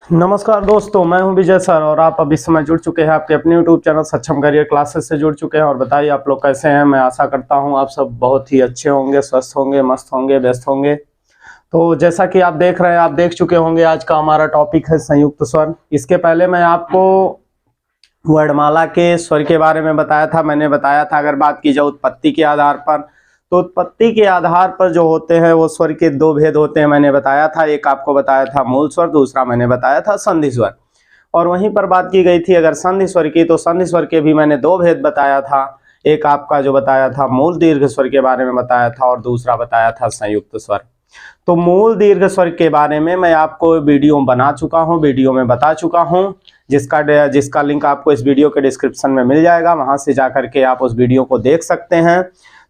नमस्कार दोस्तों, मैं हूं विजय सर और आप अभी समय जुड़ चुके हैं आपके अपने YouTube चैनल सक्षम करियर क्लासेस से जुड़ चुके हैं। और बताइए आप लोग कैसे हैं। मैं आशा करता हूं आप सब बहुत ही अच्छे होंगे, स्वस्थ होंगे, मस्त होंगे, व्यस्त होंगे। तो जैसा कि आप देख रहे हैं, आप देख चुके होंगे आज का हमारा टॉपिक है संयुक्त स्वर। इसके पहले मैं आपको वर्णमाला के स्वर के बारे में बताया था। मैंने बताया था अगर बात की जाए उत्पत्ति के आधार पर, तो उत्पत्ति के आधार पर जो होते हैं वो स्वर के दो भेद होते हैं। मैंने बताया था, एक आपको बताया था मूल स्वर, दूसरा मैंने बताया था संधि स्वर। और वहीं पर बात की गई थी अगर संधि स्वर की, तो संधि स्वर के भी मैंने दो भेद बताया था। एक आपका जो बताया था मूल दीर्घ स्वर के बारे में बताया था और दूसरा बताया था संयुक्त स्वर। तो मूल दीर्घ स्वर के बारे में मैं आपको वीडियो बना चुका हूँ, वीडियो में बता चुका हूँ, जिसका लिंक आपको इस वीडियो के डिस्क्रिप्शन में मिल जाएगा। वहां से जाकर के आप उस वीडियो को देख सकते हैं।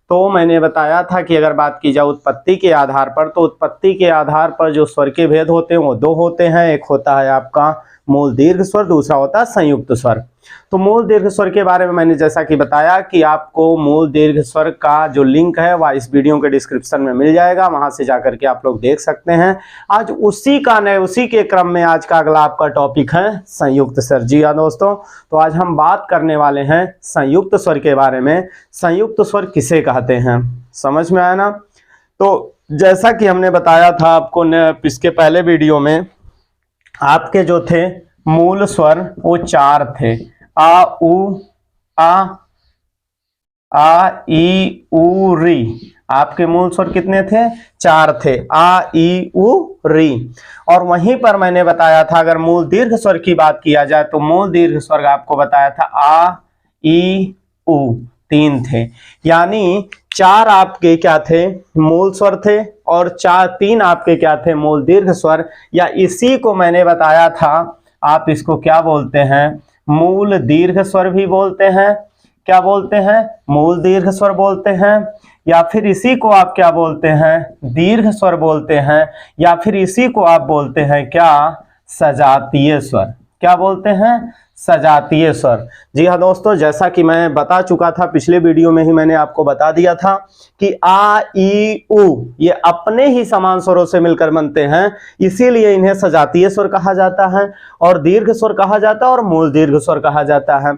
तो मैंने बताया था कि अगर बात की जाए उत्पत्ति के आधार पर, तो उत्पत्ति के आधार पर जो स्वर के भेद होते हैं वो दो होते हैं। एक होता है आपका मूल दीर्घ स्वर, दूसरा होता है संयुक्त स्वर। तो मूल दीर्घ स्वर के बारे में मैंने जैसा कि बताया कि आपको मूल दीर्घ स्वर का जो लिंक है वह इस वीडियो के डिस्क्रिप्शन में मिल जाएगा। वहां से जाकर के आप लोग देख सकते हैं। आज उसी के क्रम में आज का अगला आपका टॉपिक है संयुक्त स्वर। जी हाँ दोस्तों, तो आज हम बात करने वाले हैं संयुक्त स्वर के बारे में। संयुक्त स्वर किसे कहते हैं, समझ में आया ना। तो जैसा कि हमने बताया था आपको इसके पहले वीडियो में, आपके जो थे मूल स्वर वो चार थे। आ उ आ ई उ री। आपके मूल स्वर कितने थे? चार थे, आ ई उ री। और वहीं पर मैंने बताया था अगर मूल दीर्घ स्वर की बात किया जाए तो मूल दीर्घ स्वर आपको बताया था आ ई उ, तीन थे। यानी चार आपके क्या थे? मूल स्वर थे और तीन आपके क्या थे? मूल दीर्घ स्वर। या इसी को मैंने बताया था, आप इसको क्या बोलते हैं? मूल दीर्घ स्वर भी बोलते हैं। क्या बोलते हैं? मूल दीर्घ स्वर बोलते हैं। या फिर इसी को आप क्या बोलते हैं? दीर्घ स्वर बोलते हैं। या फिर इसी को आप बोलते हैं क्या? सजातीय स्वर। क्या बोलते हैं? सजातीय स्वर। जी हाँ दोस्तों, जैसा कि मैं बता चुका था पिछले वीडियो में ही मैंने आपको बता दिया था कि आ ई उ ये अपने ही समान स्वरों से मिलकर बनते हैं, इसीलिए इन्हें सजातीय स्वर कहा जाता है और दीर्घ स्वर कहा जाता है और मूल दीर्घ स्वर कहा जाता है।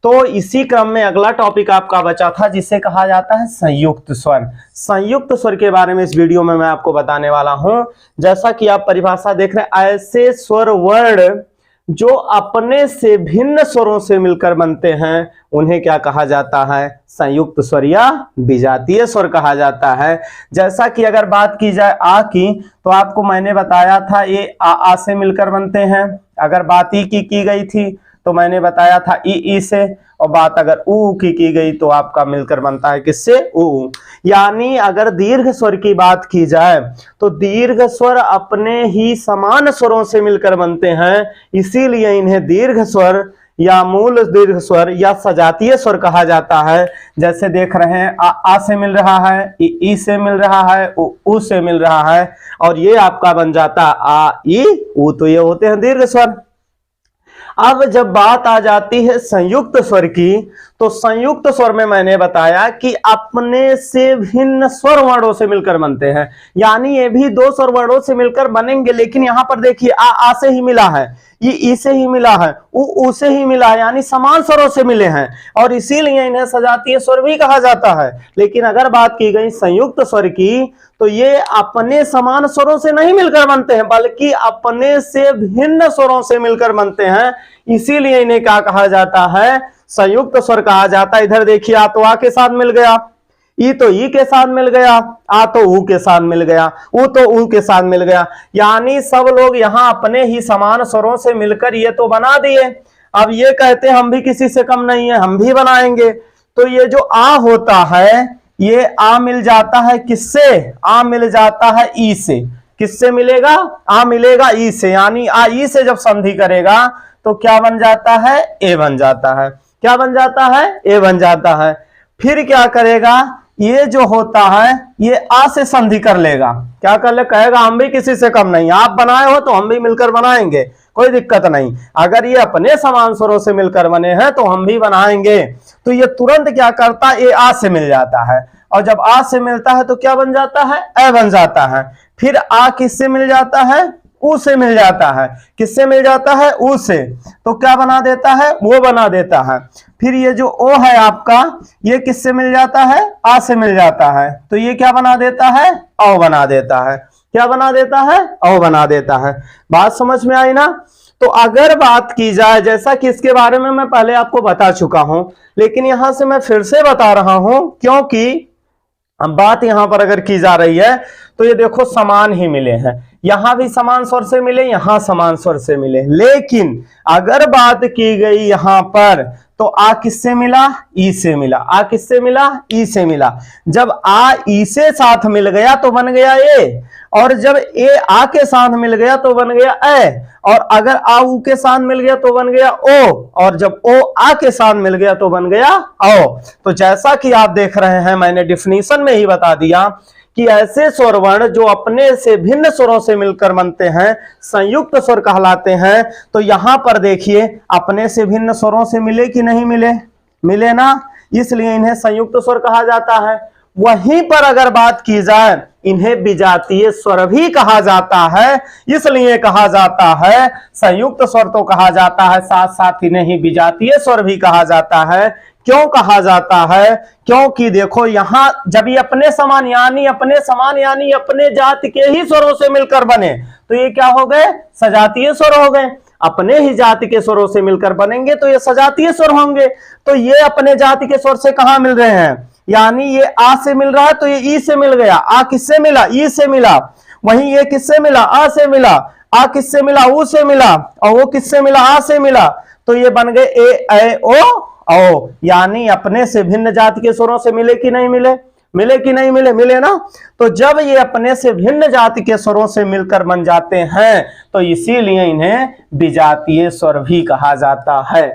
तो इसी क्रम में अगला टॉपिक आपका बचा था जिसे कहा जाता है संयुक्त स्वर। संयुक्त स्वर के बारे में इस वीडियो में मैं आपको बताने वाला हूं। जैसा कि आप परिभाषा देख रहे हैं, ऐसे स्वर वर्ण जो अपने से भिन्न स्वरों से मिलकर बनते हैं उन्हें क्या कहा जाता है? संयुक्त स्वर या विजातीय स्वर कहा जाता है। जैसा कि अगर बात की जाए आ की, तो आपको मैंने बताया था ये आ से मिलकर बनते हैं। अगर बात ई की गई थी तो मैंने बताया था ई से। और बात अगर ऊ की गई तो आपका मिलकर बनता है किससे? ऊ। यानी अगर दीर्घ स्वर की बात की जाए तो दीर्घ स्वर अपने ही समान स्वरों से मिलकर बनते हैं, इसीलिए इन्हें दीर्घ स्वर या मूल दीर्घ स्वर या सजातीय स्वर कहा जाता है। जैसे देख रहे हैं आ से मिल रहा है, ई से मिल रहा है, ऊ से मिल रहा है, और ये आपका बन जाता आ ई ऊ। तो ये होते हैं दीर्घ स्वर। अब जब बात आ जाती है संयुक्त स्वर की, तो संयुक्त स्वर में मैंने बताया कि अपने से भिन्न स्वर वर्णों से मिलकर बनते हैं। यानी ये भी दो स्वर वर्णों से मिलकर बनेंगे, लेकिन यहां पर देखिए आ से ही मिला है, ये ई से ही मिला है, ऊ से ही मिला है, यानी समान स्वरों से मिले हैं और इसीलिए इन्हें सजातीय स्वर भी कहा जाता है। लेकिन अगर बात की गई संयुक्त स्वर की, तो ये अपने समान स्वरों से नहीं मिलकर बनते हैं बल्कि अपने से भिन्न स्वरों से मिलकर बनते हैं, इसीलिए इन्हें क्या कहा जाता है? संयुक्त स्वर कहा जाता है। इधर देखिए, आ तो आ के साथ मिल गया, ई तो ई के साथ मिल गया, आ तो ऊ के साथ मिल गया, ऊ तो ऊ के साथ मिल गया। यानी सब लोग यहां अपने ही समान स्वरों से मिलकर ये तो बना दिए। अब ये कहते हैं हम भी किसी से कम नहीं है, हम भी बनाएंगे। तो ये जो आ होता है, ये आ मिल जाता है किससे? आ मिल जाता है ई से। किससे मिलेगा? आ मिलेगा ई से। यानी आ ई से जब संधि करेगा तो क्या बन जाता है? ए बन जाता है। क्या बन जाता है? ए बन जाता है। फिर क्या करेगा? ये जो होता है ये आ से संधि कर लेगा। क्या कर ले? कहेगा हम भी किसी से कम नहीं, आप बनाए हो तो हम भी मिलकर बनाएंगे, कोई दिक्कत नहीं। अगर ये अपने समान स्वरों से मिलकर बने हैं तो हम भी बनाएंगे। तो ये तुरंत क्या करता है? ये आ से मिल जाता है, और जब आ से मिलता है तो क्या बन जाता है? ए बन जाता है। फिर आ किससे मिल जाता है? ऊ से मिल जाता है। किससे मिल जाता है? ऊ से। तो क्या बना देता है? वो बना देता है। फिर ये जो ओ है आपका, ये किससे मिल जाता है? आ से मिल जाता है। तो ये क्या बना देता है? औ बना देता है। क्या बना देता है? औ बना देता है। बात समझ में आई ना? तो अगर बात की जाए, जैसा कि इसके बारे में मैं पहले आपको बता चुका हूं, लेकिन यहां से मैं फिर से बता रहा हूं, क्योंकि अब बात यहां पर अगर की जा रही है तो ये देखो समान ही मिले हैं, यहां भी समान स्वर से मिले, यहां समान स्वर से मिले। लेकिन अगर बात की गई यहां पर, तो आ किससे मिला? ई से मिला। आ किससे मिला? ई से मिला। जब आ ई से साथ मिल गया तो बन गया ए, और जब ए आ के साथ मिल गया तो बन गया ए, और अगर आ ऊ के साथ मिल गया तो बन गया ओ, और जब ओ आ के साथ मिल गया तो बन गया औ। तो जैसा कि आप देख रहे हैं, मैंने डिफिनीशन में ही बता दिया कि ऐसे स्वर वर्ण जो अपने से भिन्न स्वरों से मिलकर बनते हैं संयुक्त स्वर कहलाते हैं। तो यहां पर देखिए, अपने से भिन्न स्वरों से मिले कि नहीं मिले? मिले ना, इसलिए इन्हें संयुक्त स्वर कहा जाता है। वहीं पर अगर बात की जाए, इन्हें विजातीय स्वर भी कहा जाता है। इसलिए कहा जाता है, संयुक्त स्वर तो कहा जाता है, साथ साथ इन्हें विजातीय स्वर भी कहा जाता है। क्यों कहा जाता है? क्योंकि देखो यहां जब ये अपने समान यानी अपने जाति के ही स्वरों से मिलकर बने, तो ये क्या हो गए? सजातीय स्वर हो गए। अपने ही जाति के स्वरों से मिलकर बनेंगे तो ये सजातीय स्वर होंगे। तो ये अपने जाति के स्वर से कहां मिल रहे हैं? यानी ये आ से मिल रहा है तो ये ई से मिल गया। आ किससे मिला? ई से मिला। वहीं ये किससे मिला? आ से मिला। आ किससे मिला? ऊ से मिला। और वो किससे मिला? आ से मिला। तो ये बन गए ए ऐ ओ। यानी अपने से भिन्न जाति के स्वरों से मिले कि नहीं मिले? मिले कि नहीं मिले? मिले ना। तो जब ये अपने से भिन्न जाति के स्वरों से मिलकर बन जाते हैं तो इसीलिए इन्हें विजातीय स्वर भी कहा जाता है।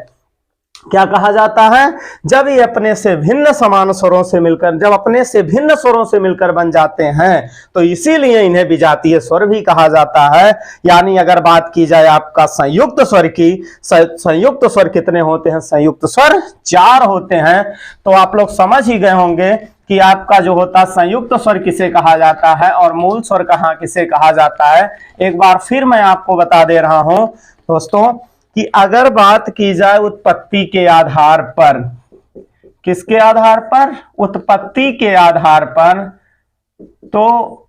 क्या कहा जाता है? जब ये अपने से भिन्न समान स्वरों से मिलकर, जब अपने से भिन्न स्वरों से मिलकर बन जाते हैं तो इसीलिए इन्हें विजातीय स्वर भी कहा जाता है। यानी अगर बात की जाए आपका संयुक्त स्वर की, संयुक्त स्वर कितने होते हैं? संयुक्त स्वर 4 होते हैं। तो आप लोग समझ ही गए होंगे कि आपका जो होता संयुक्त स्वर किसे कहा जाता है और मूल स्वर कहाँ किसे कहा जाता है। एक बार फिर मैं आपको बता दे रहा हूं दोस्तों कि अगर बात की जाए उत्पत्ति के आधार पर, किसके आधार पर? उत्पत्ति के आधार पर, तो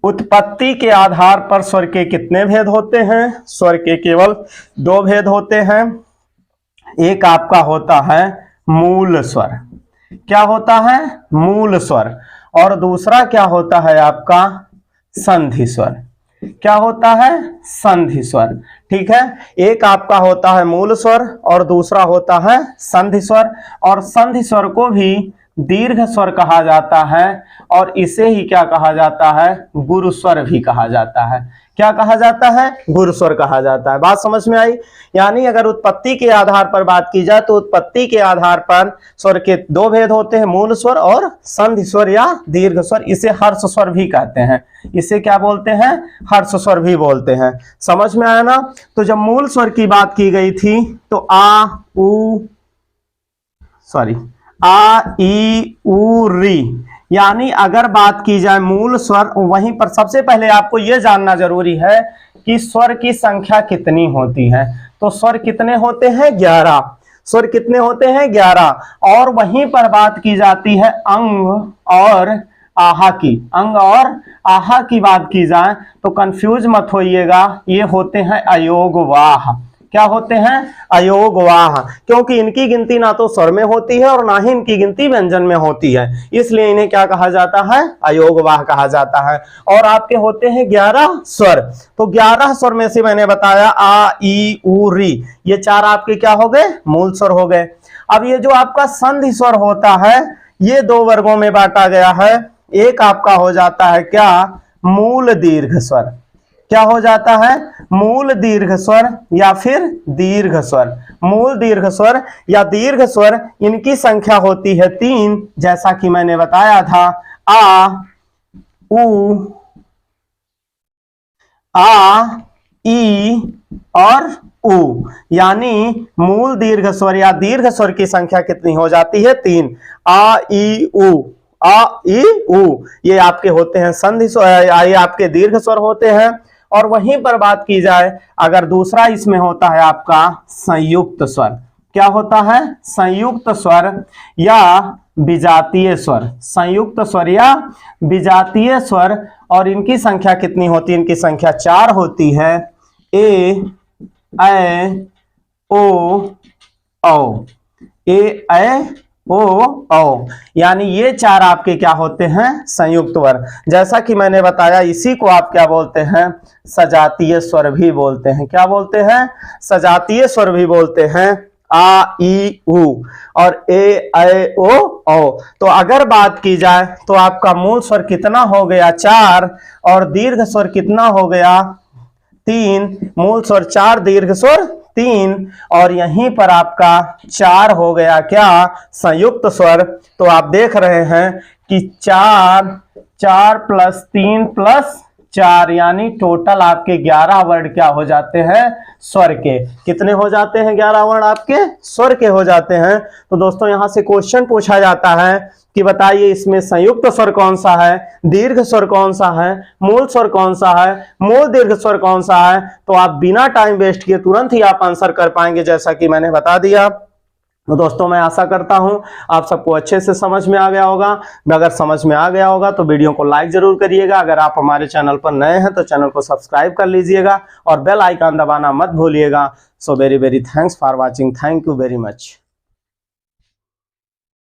उत्पत्ति के आधार पर स्वर के कितने भेद होते हैं? स्वर के केवल 2 भेद होते हैं। एक आपका होता है मूल स्वर। क्या होता है? मूल स्वर। और दूसरा क्या होता है आपका? संधि स्वर। क्या होता है? संधि स्वर। ठीक है, एक आपका होता है मूल स्वर और दूसरा होता है संधि स्वर। और संधि स्वर को भी दीर्घ स्वर कहा जाता है और इसे ही क्या कहा जाता है? गुरु स्वर भी कहा जाता है। क्या कहा जाता है? गुरु स्वर कहा जाता है। बात समझ में आई? यानी अगर उत्पत्ति के आधार पर बात की जाए तो उत्पत्ति के आधार पर स्वर के 2 भेद होते हैं, मूल स्वर और संधि स्वर या दीर्घ स्वर। इसे हर्ष स्वर भी कहते हैं। इसे क्या बोलते हैं? हर्ष स्वर भी बोलते हैं। समझ में आया ना? तो जब मूल स्वर की बात की गई थी तो आ ई उ री, यानी अगर बात की जाए मूल स्वर, वहीं पर सबसे पहले आपको यह जानना जरूरी है कि स्वर की संख्या कितनी होती है। तो स्वर कितने होते हैं? 11। स्वर कितने होते हैं? 11। और वहीं पर बात की जाती है अंग और आहा की। अंग और आहा की बात की जाए तो कंफ्यूज मत होइएगा, ये होते हैं अयोगवाह। क्या होते हैं? अयोगवाह। क्योंकि इनकी गिनती ना तो स्वर में होती है और ना ही इनकी गिनती व्यंजन में होती है, इसलिए इन्हें क्या कहा जाता है? अयोगवाह कहा जाता है। और आपके होते हैं 11 स्वर। तो 11 स्वर में से मैंने बताया आ ई उ री, ये 4 आपके क्या हो गए? मूल स्वर हो गए। अब ये जो आपका संधि स्वर होता है ये 2 वर्गों में बांटा गया है। एक आपका हो जाता है क्या? मूल दीर्घ स्वर। क्या हो जाता है? मूल दीर्घ स्वर या फिर दीर्घ स्वर। मूल दीर्घ स्वर या दीर्घ स्वर, इनकी संख्या होती है 3, जैसा कि मैंने बताया था। आ ई और उ, यानी मूल दीर्घ स्वर या दीर्घ स्वर की संख्या कितनी हो जाती है? 3। आ ई उ, आ ई उ, ये आपके होते हैं संधि स्वर, ये आपके दीर्घ स्वर होते हैं। और वहीं पर बात की जाए अगर दूसरा इसमें होता है आपका संयुक्त स्वर, क्या होता है? संयुक्त स्वर या विजातीय स्वर, संयुक्त स्वर या विजातीय स्वर। और इनकी संख्या कितनी होती है? इनकी संख्या 4 होती है। ए ऐ ओ औ, ए ऐ ओ औ, यानी ये 4 आपके क्या होते हैं? संयुक्त स्वर। जैसा कि मैंने बताया इसी को आप क्या बोलते हैं? सजातीय स्वर भी बोलते हैं। क्या बोलते हैं? सजातीय स्वर भी बोलते हैं। आ ई उ और ए ऐ ओ औ। तो अगर बात की जाए तो आपका मूल स्वर कितना हो गया? 4, और दीर्घ स्वर कितना हो गया? 3। मूल स्वर 4, दीर्घ स्वर 3, और यहीं पर आपका 4 हो गया क्या? संयुक्त स्वर। तो आप देख रहे हैं कि 4 प्लस 3 प्लस 4 यानी टोटल आपके 11 वर्ड क्या हो जाते हैं? स्वर के। कितने हो जाते हैं? 11 वर्ड आपके स्वर के हो जाते हैं। तो दोस्तों यहां से क्वेश्चन पूछा जाता है कि बताइए इसमें संयुक्त स्वर कौन सा है, दीर्घ स्वर कौन सा है, मूल स्वर कौन सा है, मूल दीर्घ स्वर कौन सा है। तो आप बिना टाइम वेस्ट किए तुरंत ही आप आंसर कर पाएंगे, जैसा कि मैंने बता दिया। तो दोस्तों मैं आशा करता हूं आप सबको अच्छे से समझ में आ गया होगा। अगर समझ में आ गया होगा तो वीडियो को लाइक जरूर करिएगा। अगर आप हमारे चैनल पर नए हैं तो चैनल को सब्सक्राइब कर लीजिएगा और बेल आइकन दबाना मत भूलिएगा। So very very thanks for watching. Thank you very much.